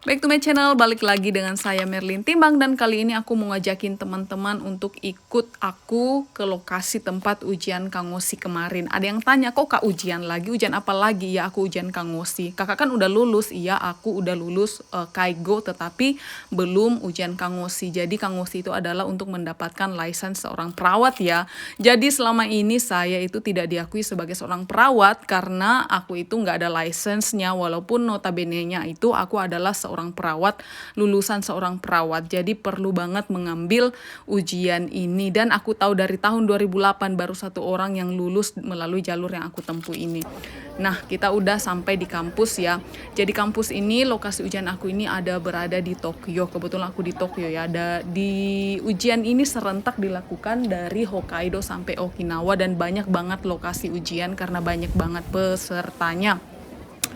Back to my channel, balik lagi dengan saya Merlin Timbang. Dan kali ini aku mau ngajakin teman-teman untuk ikut aku ke lokasi tempat ujian Kang Ngosi kemarin. Ada yang tanya, kok Kak ujian lagi? Ujian apa lagi? Ya aku ujian Kang Ngosi. Kakak kan udah lulus, iya aku udah lulus Kaigo, tetapi belum ujian Kang Ngosi. Jadi Kang Ngosi itu adalah untuk mendapatkan license seorang perawat ya. Jadi selama ini saya itu tidak diakui sebagai seorang perawat karena aku itu nggak ada license-nya, walaupun notabene-nya itu aku adalah seorang perawat, lulusan seorang perawat. Jadi perlu banget mengambil ujian ini. Dan aku tahu dari tahun 2008 baru satu orang yang lulus melalui jalur yang aku tempuh ini. Nah, kita udah sampai di kampus ya. Jadi kampus ini, lokasi ujian aku ini ada berada di Tokyo. Kebetulan aku di Tokyo ya. Di ujian ini serentak dilakukan dari Hokkaido sampai Okinawa dan banyak banget lokasi ujian karena banyak banget pesertanya.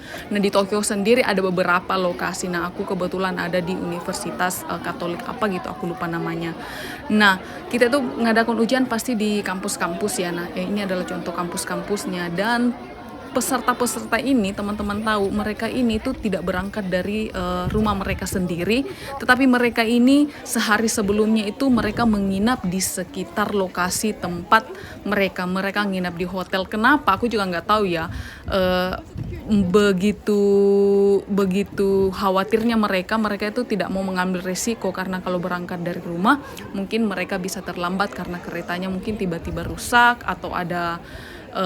Nah, di Tokyo sendiri ada beberapa lokasi. Nah, aku kebetulan ada di Universitas Katolik apa gitu, aku lupa namanya. Nah, kita tuh ngadakan ujian pasti di kampus-kampus ya. Nah, ini adalah contoh kampus-kampusnya. Dan peserta-peserta ini, teman-teman tahu, mereka ini tuh tidak berangkat dari rumah mereka sendiri, tetapi mereka ini sehari sebelumnya itu mereka menginap di sekitar lokasi tempat mereka nginap di hotel. Kenapa? Aku juga nggak tahu ya. Begitu khawatirnya mereka itu tidak mau mengambil resiko, karena kalau berangkat dari rumah mungkin mereka bisa terlambat karena keretanya mungkin tiba-tiba rusak atau ada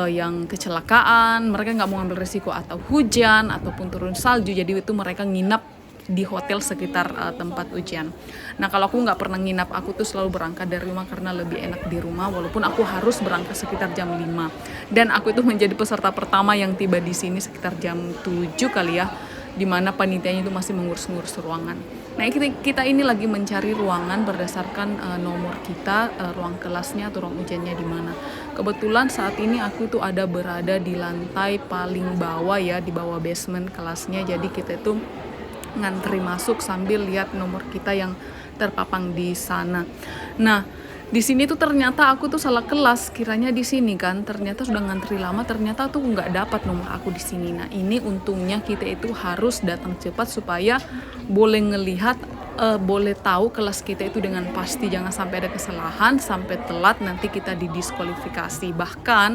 yang kecelakaan. Mereka nggak mau ngambil resiko atau hujan ataupun turun salju, jadi itu mereka nginap di hotel sekitar tempat ujian. Nah, kalau aku nggak pernah nginap, aku tuh selalu berangkat dari rumah karena lebih enak di rumah, walaupun aku harus berangkat sekitar jam 5. Dan aku itu menjadi peserta pertama yang tiba di sini sekitar jam 7 kali ya, dimana panitianya itu masih mengurus-ngurus ruangan. Nah, kita ini lagi mencari ruangan berdasarkan nomor kita, ruang kelasnya atau ruang ujiannya di mana. Kebetulan saat ini aku tuh ada berada di lantai paling bawah ya, di bawah basement kelasnya. Jadi kita itu ngantri masuk sambil lihat nomor kita yang terpapang di sana. Nah, di sini tuh ternyata aku tuh salah kelas, kiranya di sini kan, ternyata sudah ngantri lama, ternyata tuh nggak dapat nomor aku di sini. Nah, ini untungnya kita itu harus datang cepat supaya boleh ngelihat, boleh tahu kelas kita itu dengan pasti, jangan sampai ada kesalahan, sampai telat nanti kita didiskualifikasi. Bahkan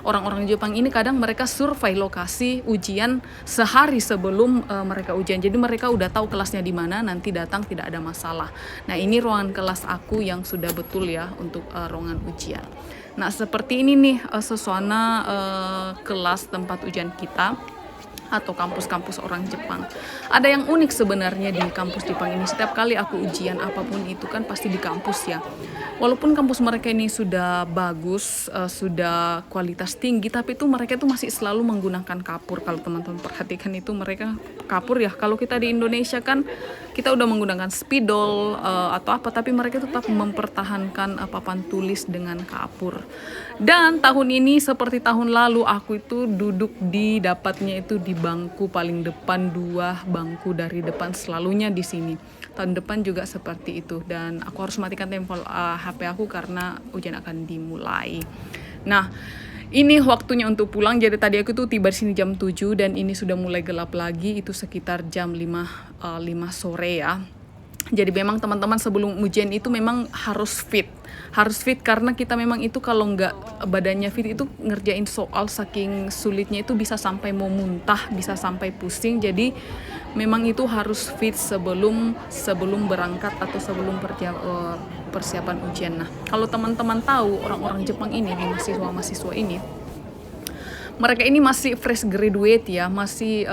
orang-orang Jepang ini kadang mereka survei lokasi ujian sehari sebelum mereka ujian, jadi mereka udah tahu kelasnya di mana, nanti datang tidak ada masalah. Nah, ini ruangan kelas aku yang sudah betul ya untuk ruangan ujian. Nah, seperti ini nih suasana kelas tempat ujian kita atau kampus-kampus orang Jepang. Ada yang unik sebenarnya di kampus Jepang ini. Setiap kali aku ujian apapun itu kan pasti di kampus ya. Walaupun kampus mereka ini sudah bagus, sudah kualitas tinggi, tapi itu mereka itu masih selalu menggunakan kapur. Kalau teman-teman perhatikan itu mereka kapur ya. Kalau kita di Indonesia kan kita udah menggunakan spidol atau apa, tapi mereka tetap mempertahankan papan tulis dengan kapur. Dan tahun ini seperti tahun lalu, aku itu duduk dapatnya itu di bangku paling depan, 2 bangku dari depan, selalunya di sini. Tahun depan juga seperti itu, dan aku harus matikan tempel HP aku karena ujian akan dimulai. Nah, ini waktunya untuk pulang. Jadi tadi aku tuh tiba di sini jam 7 dan ini sudah mulai gelap lagi, itu sekitar jam 5 sore ya. Jadi memang teman-teman sebelum ujian itu memang harus fit karena kita memang itu kalau nggak badannya fit itu ngerjain soal saking sulitnya itu bisa sampai mau muntah, bisa sampai pusing. Jadi memang itu harus fit sebelum berangkat atau sebelum persiapan ujian. Nah, kalau teman-teman tahu orang-orang Jepang ini, mahasiswa ini, mereka ini masih fresh graduate ya, masih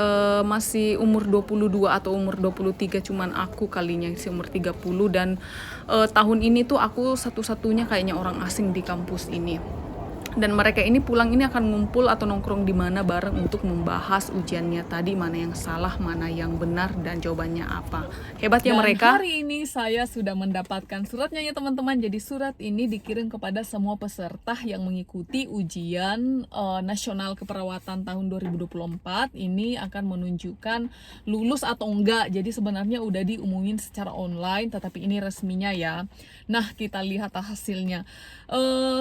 umur 22 atau umur 23, cuman aku kalinya sih umur 30. Dan tahun ini tuh aku satu-satunya kayaknya orang asing di kampus ini. Dan mereka ini pulang ini akan ngumpul atau nongkrong di mana bareng untuk membahas ujiannya tadi, mana yang salah, mana yang benar, dan jawabannya apa. Hebatnya mereka. Hari ini saya sudah mendapatkan suratnya ya teman-teman. Jadi surat ini dikirim kepada semua peserta yang mengikuti ujian nasional keperawatan tahun 2024. Ini akan menunjukkan lulus atau enggak. Jadi sebenarnya udah diumumin secara online, tetapi ini resminya ya. Nah, kita lihat hasilnya.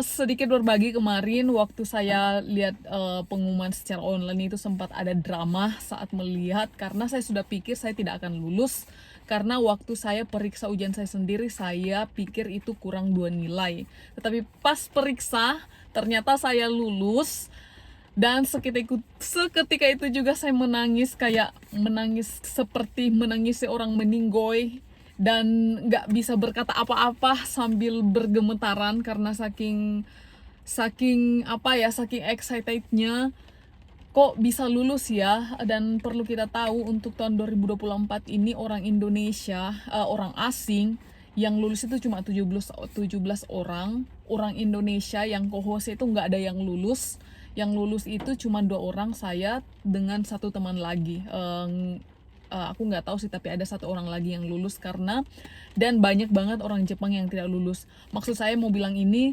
Sedikit berbagi kemarin kemarin waktu saya lihat pengumuman secara online itu sempat ada drama saat melihat, karena saya sudah pikir saya tidak akan lulus, karena waktu saya periksa ujian saya sendiri saya pikir itu kurang 2 nilai, tetapi pas periksa ternyata saya lulus. Dan seketika itu juga saya menangis, kayak menangis seperti menangis seorang meninggoy, dan nggak bisa berkata apa-apa sambil bergemetaran karena saking excitednya kok bisa lulus ya. Dan perlu kita tahu untuk tahun 2024 ini orang Indonesia, orang asing yang lulus itu cuma 17 orang. Orang Indonesia yang kohose itu nggak ada yang lulus. Yang lulus itu cuma 2 orang, saya dengan 1 teman lagi. Aku nggak tahu sih, tapi ada 1 orang lagi yang lulus dan banyak banget orang Jepang yang tidak lulus. Maksud saya mau bilang ini,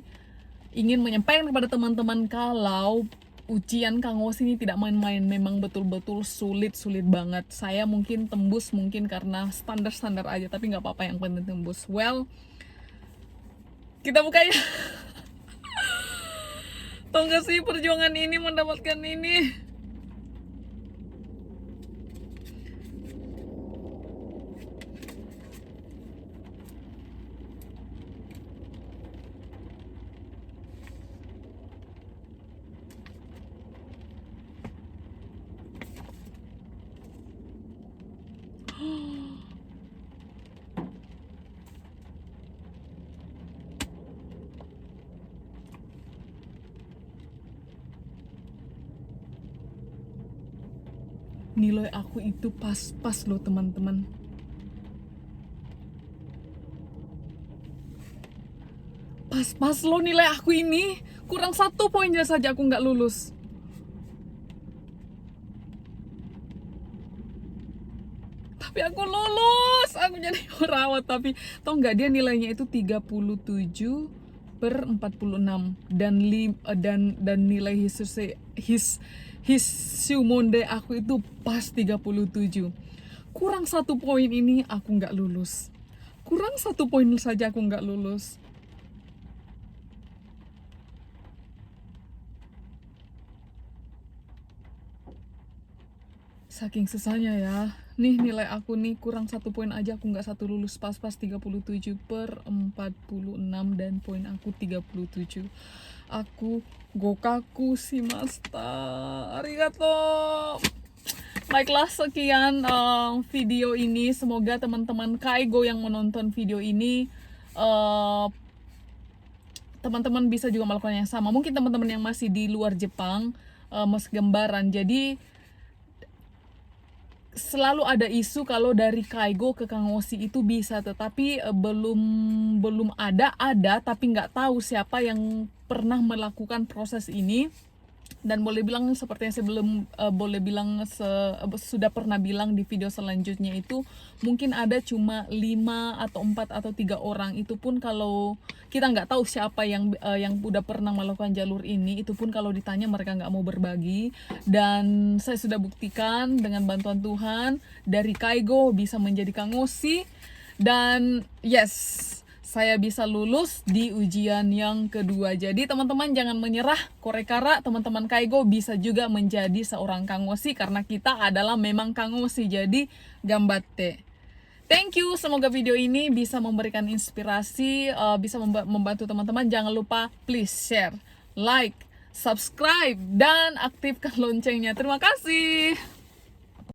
ingin menyampaikan kepada teman-teman kalau ujian Kangoshi ini tidak main-main, memang betul-betul sulit banget. Saya mungkin tembus mungkin karena standar aja, tapi nggak apa-apa, yang penting tembus. Well, kita buka ya. Tau gak sih perjuangan ini mendapatkan ini? Nilai aku itu pas loh teman-teman. Pas loh nilai aku ini. Kurang 1 poinnya saja aku nggak lulus. Tapi aku lulus. Aku jadi perawat. Tapi tau nggak, dia nilainya itu 37/46 dan nilai Hisumonde aku itu pas 37. Kurang 1 poin ini aku nggak lulus. Kurang 1 poin saja aku nggak lulus. Saking susahnya ya. Nih nilai aku nih kurang 1 poin aja aku nggak 1 lulus. Pas 37/46 dan poin aku 37. Aku gokaku shimashita. Arigato. Baiklah, sekian video ini. Semoga teman-teman Kaigo yang menonton video ini teman-teman bisa juga melakukan yang sama. Mungkin teman-teman yang masih di luar Jepang masih gambaran. Jadi selalu ada isu kalau dari Kaigo ke Kangoshi itu bisa, tetapi belum ada tapi nggak tahu siapa yang pernah melakukan proses ini. Dan boleh bilang seperti yang saya sudah pernah bilang di video selanjutnya, itu mungkin ada cuma 5 atau 4 atau 3 orang. Itu pun kalau kita nggak tahu siapa yang udah pernah melakukan jalur ini, itu pun kalau ditanya mereka nggak mau berbagi. Dan saya sudah buktikan dengan bantuan Tuhan dari Kaigo bisa menjadi Kangoshi, dan yes, saya bisa lulus di ujian yang kedua. Jadi teman-teman jangan menyerah, korekara teman-teman Kaigo bisa juga menjadi seorang Kangoshi, karena kita adalah memang Kangoshi. Jadi gambatte. Thank you, semoga video ini bisa memberikan inspirasi, bisa membantu teman-teman. Jangan lupa please share, like, subscribe, dan aktifkan loncengnya. Terima kasih.